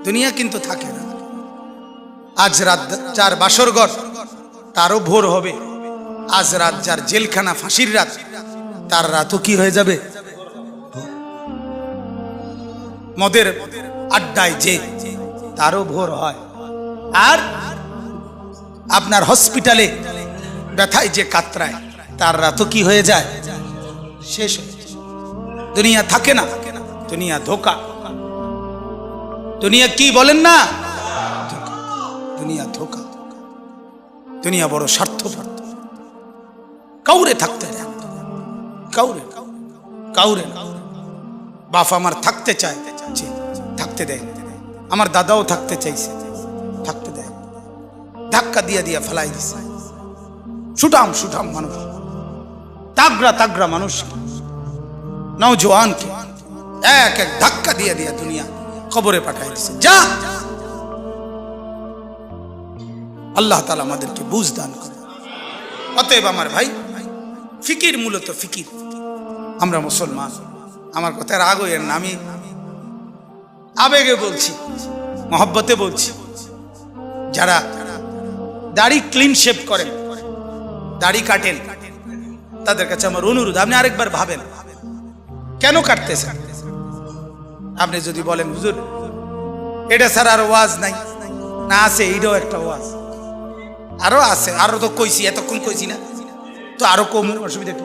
দুনিয়া কিন্তু থাকে না। আজ রাত যার বাসর ঘর তারও ভোর হবে, আজ রাত যার জেলখানা ফাঁসির রাত তার রাতও কি হয়ে যাবে? মদের আড্ডায় যে তারও ভোর হয়। আর আপনার হসপিটালে ব্যথায় যে কাতরায় তার রাতও কি হয়ে যায়? শেষ হয়ে যায়। দুনিয়া থাকে না, দুনিয়া ধোকা। দুনিয়া কি বলেন না? দুনিয়া ধোকা। দুনিয়া বড় স্বার্থপর, কাউরে থাকতে দেয়, কাউরে কাউরে না। বাপ আমার থাকতে চায়, থাকতে দেয়। আমার দাদাও থাকতে চাইছে, থাকতে দেয়। ধাক্কা দিয়া দিয়া ফেলাই দিছে। সুঠাম সুঠাম মানুষ, তাগড়া তাগড়া মানুষ, নওজোয়ানকে এক এক ধাক্কা দিয়া দিয়া দুনিয়া খবরে পাঠাই দিছে। যা, আল্লাহ তাআলা আমাদেরকে বুঝ দান করে। অতএব আমার ভাই, ফিকির মূলত ফিকির। আমরা মুসলমান, আমার কথা রাগ হইয়েন না, আমি আবেগে বলছি, মহব্বতে বলছি। যারা দাড়ি ক্লিন শেভ করেন, দাড়ি কাটেন, তাদের কাছে আমার অনুরোধ, আপনি আরেকবার ভাবেন কেন কাটতেছেন। আপনি যদি বলেন হুজুর এটা ছাড়া আর ওয়াজ নাই, না আছে, এইটাও একটা ওয়াজ, আরো আছে, আরো তো কইছি, এতক্ষণ কইছি না তো, আরো কম, অসুবিধা কি?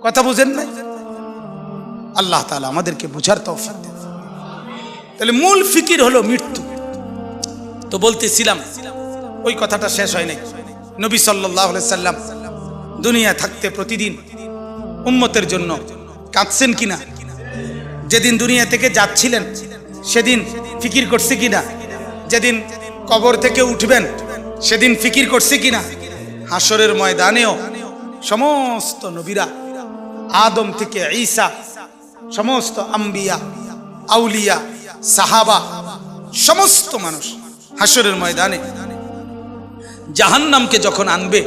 কথা বুঝেন নাই? আল্লাহ তাআলা আমাদেরকে বুঝার তৌফিক দেন। তাহলে মূল ফিকির হলো মৃত্যু। তো বলতেছিলাম, ওই কথাটা শেষ হয় নাই। নবী সাল্লাল্লাহু আলাইহি সাল্লাম দুনিয়া থাকতে প্রতিদিন উম্মতের জন্য কাঁদছেন কিনা? যেদিন দুনিয়া থেকে যাচ্ছিলেন সেদিন ফিকির করছে কিনা? যেদিন কবর থেকে উঠবেন সেদিন ফিকির করছে কিনা? হাসরের ময়দানেও সমস্ত নবীরা, আদম থেকে ঈসা, সমস্ত আম্বিয়া, আউলিয়া, সাহাবা, সমস্ত মানুষ হাসরের ময়দানে জাহান্নামকে যখন আনবে,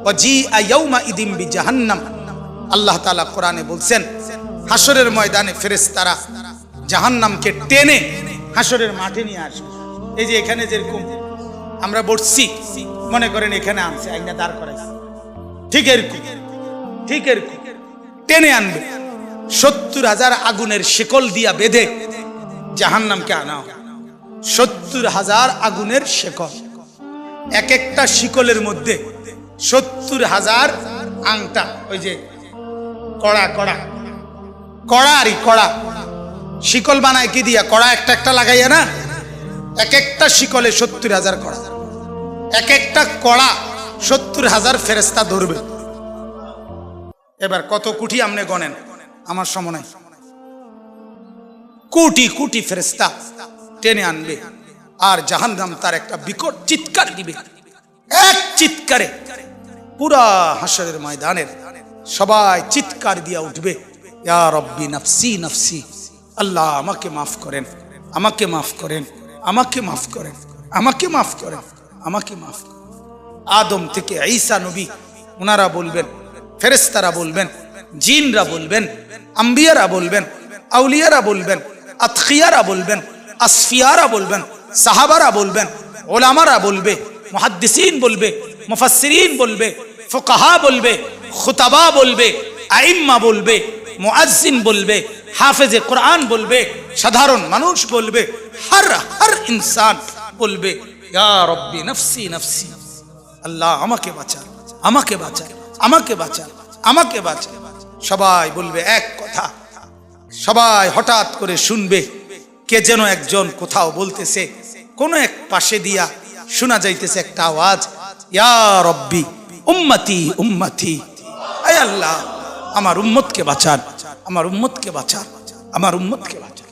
ওয়াজিআ ইয়াউমা ইদিম বিজাহান্নাম, আল্লাহ তাআলা কোরআনে বলছেন হাসরের ময়দানে ফেরেশতারা জাহান্নামকে টেনে হাসরের মাঠে নিয়ে আসবে। এই যে এখানে যেরকম আমরা বসছি, মনে করেন এখানে আনছে, আইনা দাঁড় করাইছে, ঠিক এরকম, ঠিক এরকম টেনে আনবে। ৭০,০০০ আগুনের শিকল দিয়া বেঁধে জাহান্নামকে আনা হবে। ৭০,০০০ আগুনের শিকল, এক একটা শিকলের মধ্যে ৭০,০০০ আংটা, ওই যে কড়া কড়া কড়ারই কড়া, শিকল বানায় কি দিয়া? কড়া একটা একটা লাগাইয়া না, এক একটা শিকলে ৭০,০০০ কড়া, এক একটা কড়া ৭০,০০০ ফেরেশতা ধরবে। এবার কত কোটি আপনি গণেন, আমার সময় নাই। কোটি কোটি ফেরেশতা টেনে আনবে, আর জাহান্নাম তার একটা বিকট চিৎকার দিবে। এক চিৎকারে পুরা হাসরের ময়দানের সবাই চিৎকার দিয়া উঠবে, ইয়া রব্বি নাফসি নাফসি, আল্লাহ আমাকে মাফ করেন, আমাকে মাফ করেন, আমাকে মাফ করেন, আমাকে মাফ করেন, আমাকে মাফ করেন। আদম থেকে ঈসা নবী, ওনারা বলবেন, ফেরেশতারা বলবেন, জিনরা বলবেন, আম্বিয়ারা বলবেন, আউলিয়ারা বলবেন, আতকিয়ারা বলবেন, আসফিয়ারা বলবেন, সাহাবারা বলবেন, ওলামারা বলবে, মুহাদ্দিসিন বলবে, মুফাসসিরিন বলবে, ফুকাহা বলবে, খুতাবা বলবে, আইম্মা বলবে, মুআজ্জিন বলবে, হাফেজে কোরআন বলবে, সাধারণ মানুষ বলবে, হর ইনসান বলবে, ইয়া রব্বি নাফসি নাফসি, আল্লাহ আমাকে বাঁচান, আমাকে বাঁচান, আমাকে বাঁচান, আমাকে বাঁচান। সবাই বলবে এক কথা। সবাই হঠাৎ করে শুনবে কে যেন একজন কোথাও বলতেছে, কোন এক পাশে দিয়া শোনা যাইতেছে একটা আওয়াজ, ইয়া রব্বি উম্মতি উম্মতি, আয় আল্লাহ আমার উম্মতকে বাঁচান, আমার উম্মতকে বাঁচান, আমার উম্মতকে বাঁচান।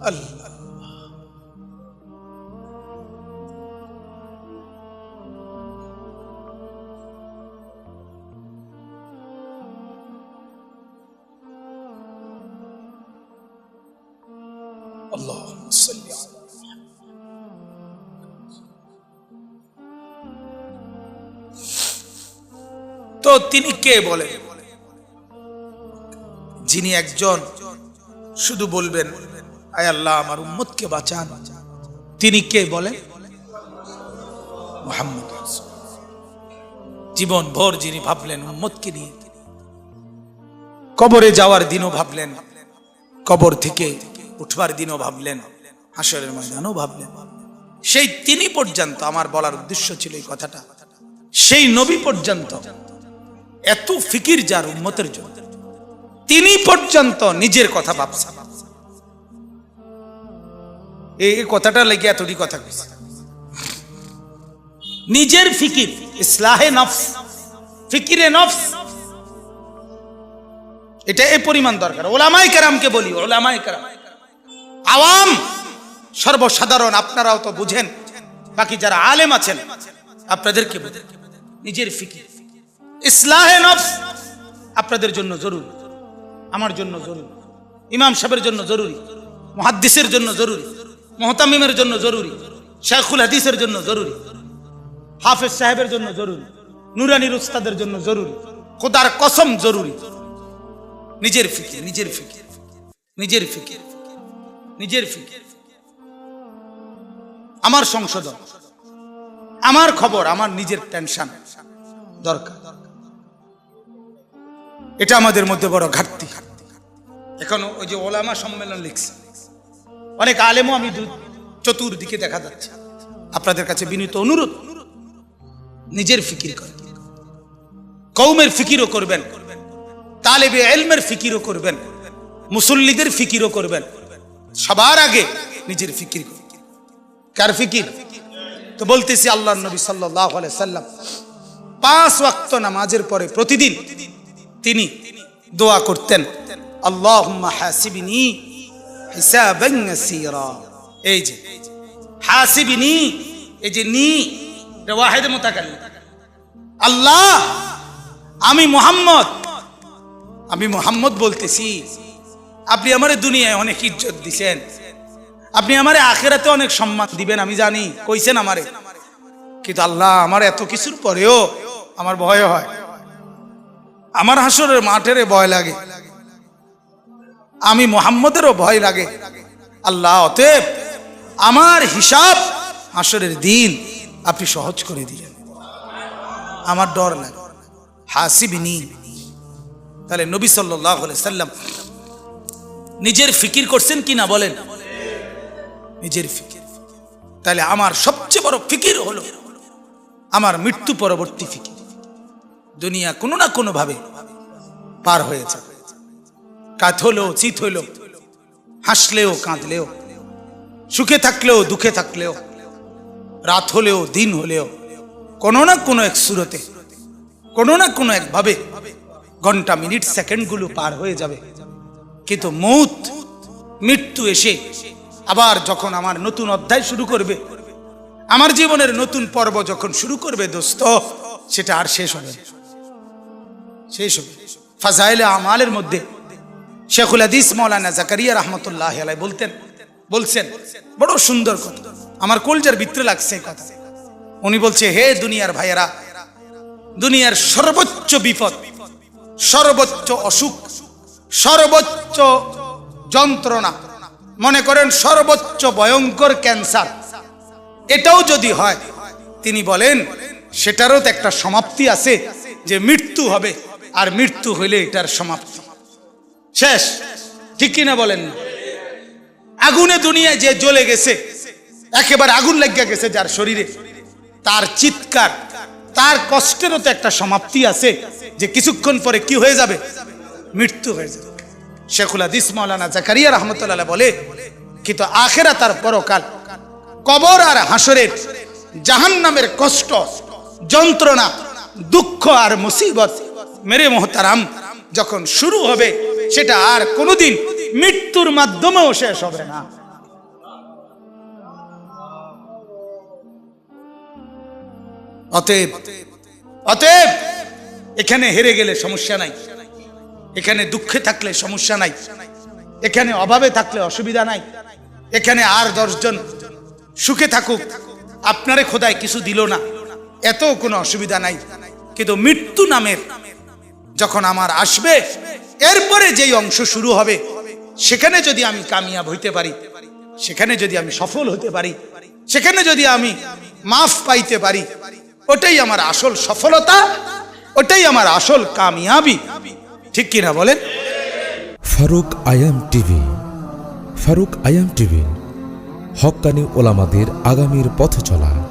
আল্লাহ আল্লাহুম্মা সাল্লি আলা তো তিনি কে বলেন? যিনি একজন শুধু বলবেন আয় আল্লাহ আমার উম্মতকে বাঁচান, তিনি কে বলেন? মুহাম্মদ। জীবন ভর যিনি ভাবলেন উম্মতকে নিয়ে, কবরে যাওয়ার দিনও ভাবলেন, কবর থেকে উঠবার দিনও ভাবলেন, হাসরের ময়দানও ভাবলেন, সেই তিনি পর্যন্ত, আমার বলার উদ্দেশ্য ছিল এই কথাটা, সেই নবী পর্যন্ত এত ফিকির যার উম্মতের জন্য, তিনি পর্যন্ত নিজের কথা ভাবছেন। এই কথাটা লেগে এতটি কথা কইছে, নিজের ফিকির, ইসলাহে নফস, ফিকিরে নফস, এটা এই পরিমাণ দরকার। ওলামায়ে কেরামকে বলি, ওলামায়ে কেরাম, আওয়াম সর্বসাধারণ আপনারাও তো বুঝেন, বাকি যারা আলেম আছেন আপনাদেরকে বুঝেন, নিজের ফিকির, ইসলাহে নফস আপনাদের জন্য জরুরি, আমার জন্য জরুরি, ইমাম সাহেবের জন্য জরুরি, মুহাদ্দিসের জন্য জরুরি, মুহতামিমের জন্য জরুরি, শাইখুল হাদিসের জন্য জরুরি, হাফেজ সাহেবের জন্য জরুরি, নুরানির উস্তাদের জন্য জরুরি, খোদার কসম জরুরি। নিজের ফিকির, নিজের ফিকির, নিজের ফিকির, নিজের ফিকির, আমার সংশোধন, আমার খবর, আমার নিজের টেনশন দরকার। এটা আমাদের মধ্যে বড় ঘাটতি। এখন ওই যে ওলামা সম্মেলন লিখছে, অনেক আলেমও আমি চতুর্দিকে দেখা যাচ্ছে। আপনাদের কাছে বিনীত অনুরোধ, নিজের ফিকির করেন, কওমের ফিকিরও করবেন, তালেবে ইলমের ফিকিরও করবেন, মুসল্লিদের ফিকিরও করবেন, সবার আগে নিজের ফিকির। কার ফিকির? তো বলতেছি আল্লাহর নবী সাল্লাল্লাহু আলাইহি সাল্লাম 5 ওয়াক্ত নামাজের পরে প্রতিদিন তিনি দোয়া করতেন, আল্লাহুম্মা হাসিবনি হিসাবান ইয়াসীরা। এই যে হাসিবনি, এই যে নি এটা ওয়াহিদ মুতাকাল্লিম, আল্লাহ আমি মুহাম্মদ বলতেছি, আপনি আমারে দুনিয়ায় অনেক ইজ্জত দিছেন, আপনি আমারে আখিরাতে অনেক সম্মান দিবেন, আমি জানি, কইছেন আমারে, কিন্তু আল্লাহ আমার এত কিছুর পরেও আমার ভয় হয়, আমার হাসরের মাঠের ভয় লাগে, আমি মুহাম্মদেরও ভয় লাগে। আল্লাহ অতএব আমার হিসাব হাসরের দিন আপনি সহজ করে দিলেন, আমার ডর লাগে, হাসিবনি। তাহলে নবী সাল্লাল্লাহু আলাইহি সাল্লাম নিজের ফিকির করছেন কি না বলেন? নিজের ফিকির। তাহলে আমার সবচেয়ে বড় ফিকির হলো আমার মৃত্যু পরবর্তী ফিকির। দুনিয়া কোনো না কোনো ভাবে পার হয়ে যাবে, কাত হলেও চিত হলেও, হাসলেও কাঁদলেও, সুখে থাকলেও দুঃখে থাকলেও, রাত হলেও দিন হলেও, কোনো না কোনো এক সুরতে, কোনো না কোনো এক ভাবে ঘন্টা মিনিট সেকেন্ডগুলো পার হয়ে যাবে। কিন্তু মৃত্যু এসে আবার যখন আমার নতুন অধ্যায় শুরু করবে, আমার জীবনের নতুন পর্ব যখন শুরু করবে দোস্ত, সেটা আর শেষ হবে না, শেষ হবে। ফাজাইলে আমালের মধ্যে শেখুল হাদিস মাওলানা জাকারিয়া রাহমাতুল্লাহ আলাইহি বলছেন বড় সুন্দর কথা, আমার কলজার ভিতরে লাগছে কথা। উনি বলছে, হে দুনিয়ার ভাইয়েরা, দুনিয়ার সর্বোচ্চ বিপদ, সর্বোচ্চ অসুখ, সর্বোচ্চ যন্ত্রণা, মনে করেন সর্বোচ্চ ভয়ঙ্কর ক্যান্সার, এটাও যদি হয়, তিনি বলেন সেটারও তো একটা সমাপ্তি আছে, যে মৃত্যু হবে, আর মৃত্যু হইলে এটার সমাপ্তি শেষ, ঠিক কিনা বলেন না? আগুনে দুনিয়ায় যে জ্বলে গেছে, একেবারে আগুন লেগে গেছে যার শরীরে, তার চিৎকার, তার কষ্টেরও তো একটা সমাপ্তি আছে, যে কিছুক্ষণ পরে কি হয়ে যাবে? মৃত্যু হয়ে যাবে। শেখুল হাদিস মাওলানা জাকারিয়া রাহমাতুল্লাহ বলে, কিন্তু আখিরাত আর পরকাল, কবর আর হাসরের জাহান্নামের কষ্ট, যন্ত্রণা, দুঃখ আর মুসিবত মেরে মোহতারাম যখন শুরু হবে, সেটা আর কোনোদিন মৃত্যুর মাধ্যমেও শেষ হবে না। অতএব এখানে হেরে গেলে সমস্যা নাই, এখানে দুঃখে থাকলে সমস্যা নাই, এখানে অভাবে থাকলে অসুবিধা নাই, এখানে আর 10 জন সুখে থাকুক, আপনারে খোদায় কিছু দিল না, এত কোনো অসুবিধা নাই। কিন্তু মৃত্যু নামের যখন আমার আসবে, এরপরে যেই অংশ শুরু হবে, সেখানে যদি আমি কামিয়াব হইতে পারি, সেখানে যদি আমি সফল হতে পারি, সেখানে যদি আমি মাফ পাইতে পারি, ওটাই আমার আসল সফলতা, ওটাই আমার আসল কামিয়াবি। ঠিক কিনা বলেন? ফারুক আয়াম টিভি। ফারুক আয়াম টিভি, হক্কানি ওলামাদের আগামীর পথ চলা।